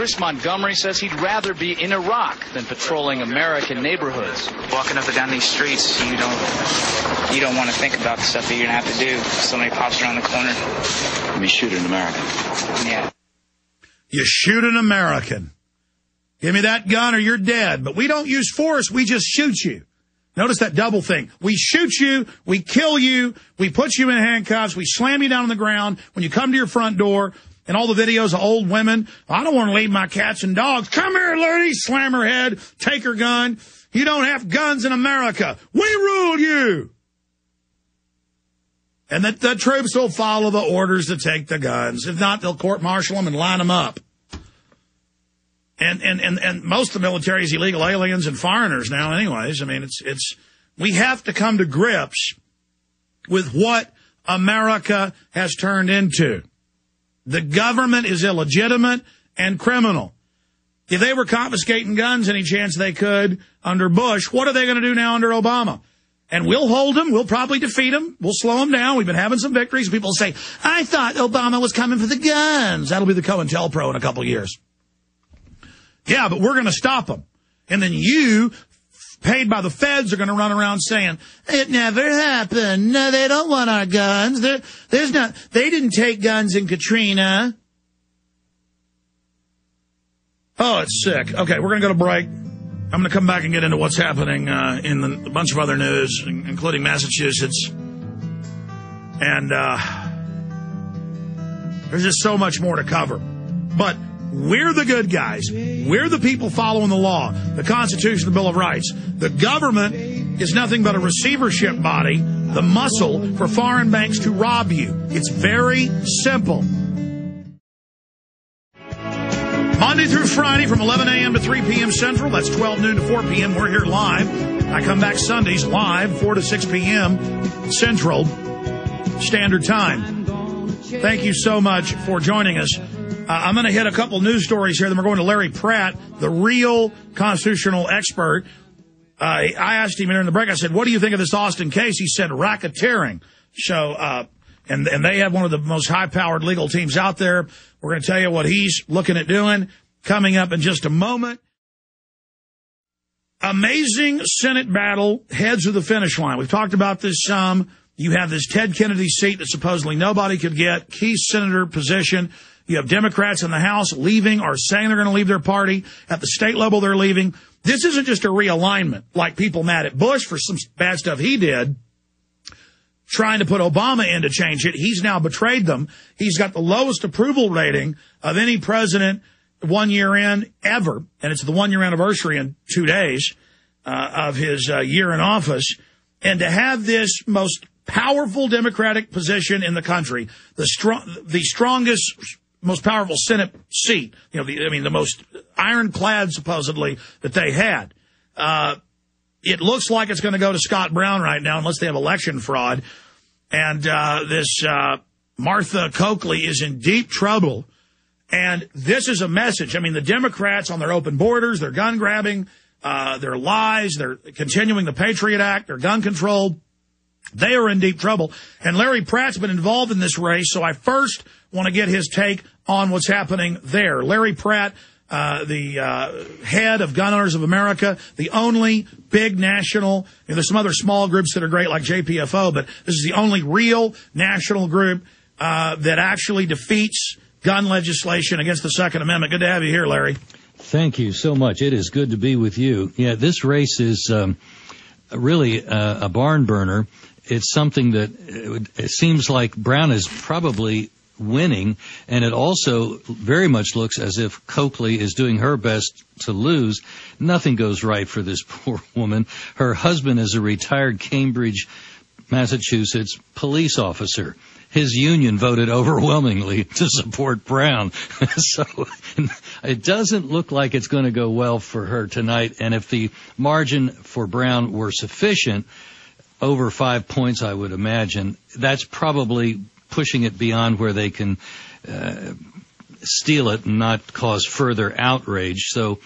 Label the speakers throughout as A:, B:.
A: Chris Montgomery says he'd rather be in Iraq than patrolling American neighborhoods.
B: Walking up and down these streets, you don't want to think about the stuff that you're going to have to do. So many cops around the corner.
C: Let me shoot an American.
B: Yeah.
D: You shoot an American. Give me that gun or you're dead. But we don't use force. We just shoot you. Notice that double thing. We shoot you, we kill you, we put you in handcuffs, we slam you down on the ground when you come to your front door, and all the videos of old women, I don't want to leave my cats and dogs. Come here, lady, slam her head, take her gun. You don't have guns in America. We rule you. And the troops will follow the orders to take the guns. If not, they'll court-martial them and line them up. And most of the military is illegal aliens and foreigners now anyways. I mean, we have to come to grips with what America has turned into. The government is illegitimate and criminal. If they were confiscating guns any chance they could under Bush, what are they going to do now under Obama? And we'll hold them. We'll probably defeat them. We'll slow them down. We've been having some victories. People say, I thought Obama was coming for the guns. That'll be the COINTELPRO in a couple of years. Yeah, but we're going to stop them. And then you, paid by the feds, are going to run around saying, it never happened. No, they don't want our guns. They didn't take guns in Katrina. Oh, it's sick. Okay, we're going to go to break. I'm going to come back and get into what's happening in a bunch of other news, including Massachusetts. And there's just so much more to cover. But we're the good guys. We're the people following the law, the Constitution, the Bill of Rights. The government is nothing but a receivership body, the muscle for foreign banks to rob you. It's very simple. Monday through Friday from 11 a.m. to 3 p.m. Central. That's 12 noon to 4 p.m. We're here live. I come back Sundays live, 4 to 6 p.m. Central Standard Time. Thank you so much for joining us. I'm going to hit a couple news stories here. Then we're going to Larry Pratt, the real constitutional expert. I asked him during the break, I said, what do you think of this Austin case? He said, racketeering. So, and they have one of the most high-powered legal teams out there. We're going to tell you what he's looking at doing coming up in just a moment. Amazing Senate battle heads to the finish line. We've talked about this some. You have this Ted Kennedy seat that supposedly nobody could get, key senator position. You have Democrats in the House leaving or saying they're going to leave their party. At the state level, they're leaving. This isn't just a realignment like people mad at Bush for some bad stuff he did, trying to put Obama in to change it. He's now betrayed them. He's got the lowest approval rating of any president 1 year in ever, and it's the 1 year anniversary in 2 days of his year in office. And to have this most powerful Democratic position in the country, the strongest, most powerful Senate seat, the most ironclad, supposedly, that they had. It looks like it's going to go to Scott Brown right now, unless they have election fraud. And this Martha Coakley is in deep trouble. And this is a message. I mean, the Democrats on their open borders, their gun grabbing, their lies, they're continuing the Patriot Act, their gun control. They are in deep trouble. And Larry Pratt's been involved in this race, so I first want to get his take on what's happening there. Larry Pratt, the head of Gun Owners of America, the only big national, there's some other small groups that are great like JPFO, but this is the only real national group that actually defeats gun legislation against the Second Amendment. Good to have you here, Larry.
E: Thank you so much. It is good to be with you. Yeah, this race is really a barn burner. It's something that it seems like Brown is probably winning, and it also very much looks as if Coakley is doing her best to lose. Nothing goes right for this poor woman. Her husband is a retired Cambridge, Massachusetts police officer. His union voted overwhelmingly to support Brown. So it doesn't look like it's going to go well for her tonight. And if the margin for Brown were sufficient, over 5 points, I would imagine, that's probably pushing it beyond where they can steal it and not cause further outrage. So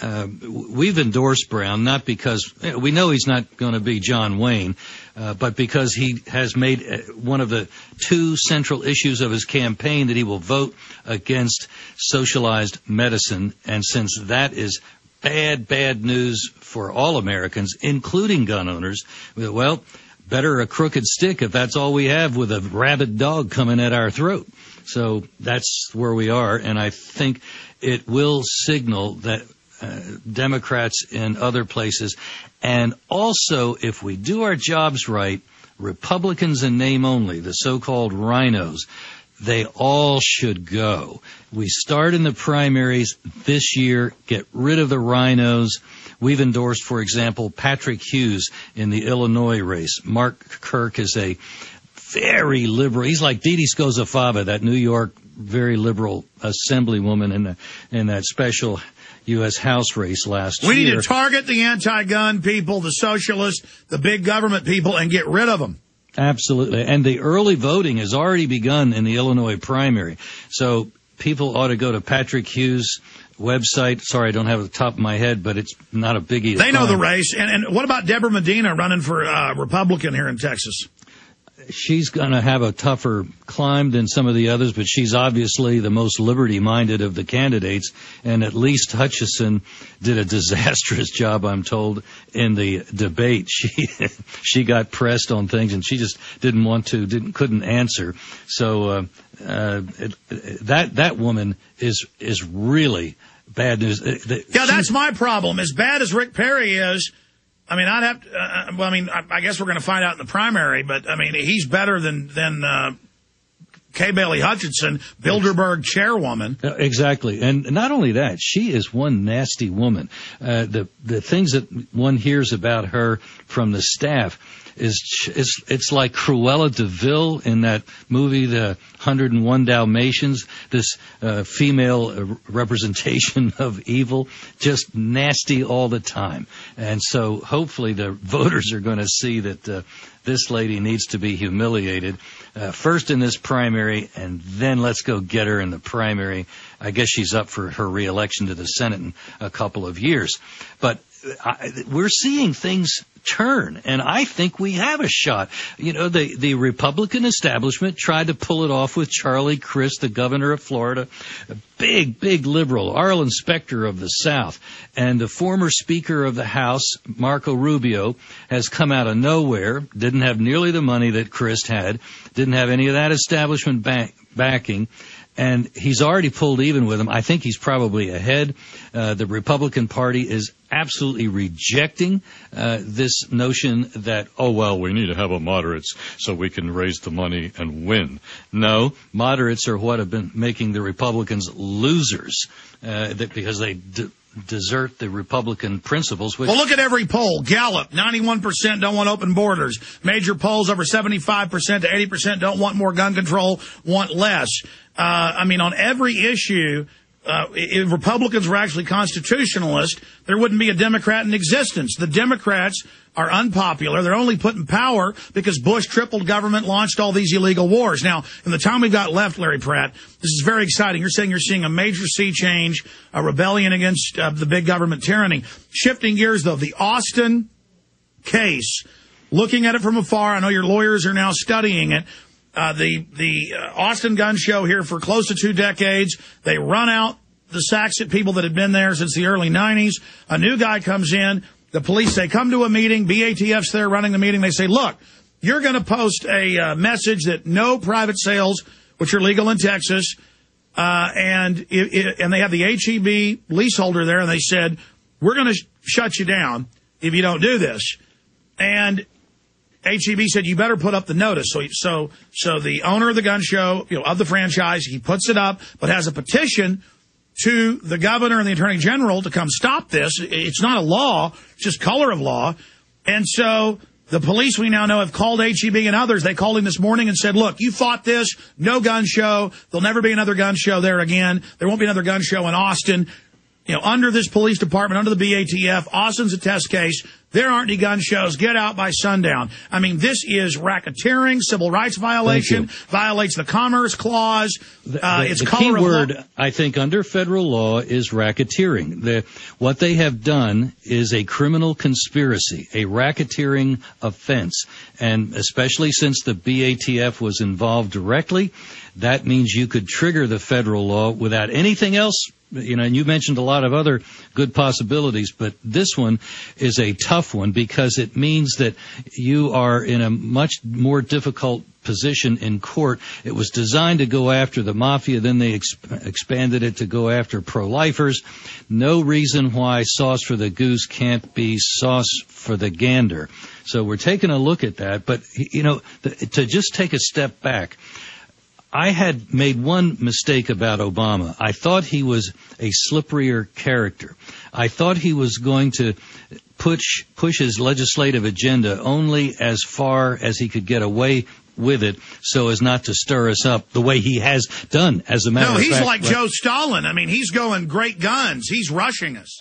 E: we've endorsed Brown, not because we know he's not going to be John Wayne, but because he has made one of the two central issues of his campaign that he will vote against socialized medicine. And since that is bad news for all Americans, including gun owners, well, better a crooked stick if that's all we have with a rabid dog coming at our throat. So that's where we are, and I think it will signal that Democrats in other places, and also if we do our jobs right, Republicans in name only, the so-called rhinos, they all should go. We start in the primaries this year, get rid of the rhinos. We've endorsed, for example, Patrick Hughes in the Illinois race. Mark Kirk is a very liberal. He's like Dede Scozafava, that New York very liberal assemblywoman in that special U.S. House race last year.
D: We need to target the anti-gun people, the socialists, the big government people, and get rid of them.
E: Absolutely. And the early voting has already begun in the Illinois primary. So people ought to go to Patrick Hughes' website. Sorry, I don't have it at the top of my head, but it's not a biggie.
D: They know the race. And what about Deborah Medina running for Republican here in Texas?
E: She's going to have a tougher climb than some of the others, but she's obviously the most liberty-minded of the candidates. And at least Hutchison did a disastrous job, I'm told, in the debate. She got pressed on things, and she just couldn't answer. So that woman is really bad news.
D: That's my problem. As bad as Rick Perry is, I mean, I'd have to, I guess we're going to find out in the primary, but I mean, he's better than Kay Bailey Hutchinson, Bilderberg chairwoman.
E: Exactly. And not only that, she is one nasty woman. The things that one hears about her from the staff it's like Cruella de Vil in that movie, The 101 Dalmatians, this female representation of evil, just nasty all the time. And so hopefully the voters are going to see that this lady needs to be humiliated, first in this primary, and then let's go get her in the primary. I guess she's up for her reelection to the Senate in a couple of years. But we're seeing things turn, and I think we have a shot. You know, the Republican establishment tried to pull it off with Charlie Crist, the governor of Florida, a big liberal, Arlen Specter of the South, and the former Speaker of the House, Marco Rubio, has come out of nowhere, didn't have nearly the money that Crist had, didn't have any of that establishment backing, and he's already pulled even with him. I think he's probably ahead. The Republican Party is absolutely rejecting this notion that, we need to have a moderates so we can raise the money and win. No, moderates are what have been making the Republicans losers because they desert the Republican principles. Well,
D: look at every poll. Gallup, 91% don't want open borders. Major polls, over 75% to 80% don't want more gun control, want less. On every issue, if Republicans were actually constitutionalists, there wouldn't be a Democrat in existence. The Democrats are unpopular. They're only put in power because Bush tripled government, launched all these illegal wars. Now, in the time we've got left, Larry Pratt, this is very exciting. You're saying you're seeing a major sea change, a rebellion against the big government tyranny. Shifting gears, though, the Austin case, looking at it from afar, I know your lawyers are now studying it. The Austin gun show here for close to 2 decades. They run out the sacks at people that had been there since the early 90s. A new guy comes in. The police say, come to a meeting. BATF's there running the meeting. They say, look, you're going to post a message that no private sales, which are legal in Texas, and they have the HEB leaseholder there, and they said, we're going to shut you down if you don't do this. And HEB said, you better put up the notice. So the owner of the gun show, of the franchise, he puts it up, but has a petition to the governor and the attorney general to come stop this. It's not a law, it's just color of law. And so the police, we now know, have called HEB and others. They called him this morning and said, look, you fought this, no gun show. There'll never be another gun show there again. There won't be another gun show in Austin. under this police department, under the BATF, Austin's a test case. There aren't any gun shows. Get out by sundown. I mean, this is racketeering, civil rights violation, violates the Commerce Clause. It's
E: the key word, I think, under federal law is racketeering. What they have done is a criminal conspiracy, a racketeering offense. And especially since the BATF was involved directly, that means you could trigger the federal law without anything else. And you mentioned a lot of other good possibilities, but this one is a tough one because it means that you are in a much more difficult position in court. It was designed to go after the mafia, then they expanded it to go after pro-lifers. No reason why sauce for the goose can't be sauce for the gander. So we're taking a look at that, but, to just take a step back, I had made one mistake about Obama. I thought he was a slipperier character. I thought he was going to push his legislative agenda only as far as he could get away with it so as not to stir us up the way he has done, as a matter of fact.
D: No, he's like Joe Stalin. I mean, he's going great guns. He's rushing us.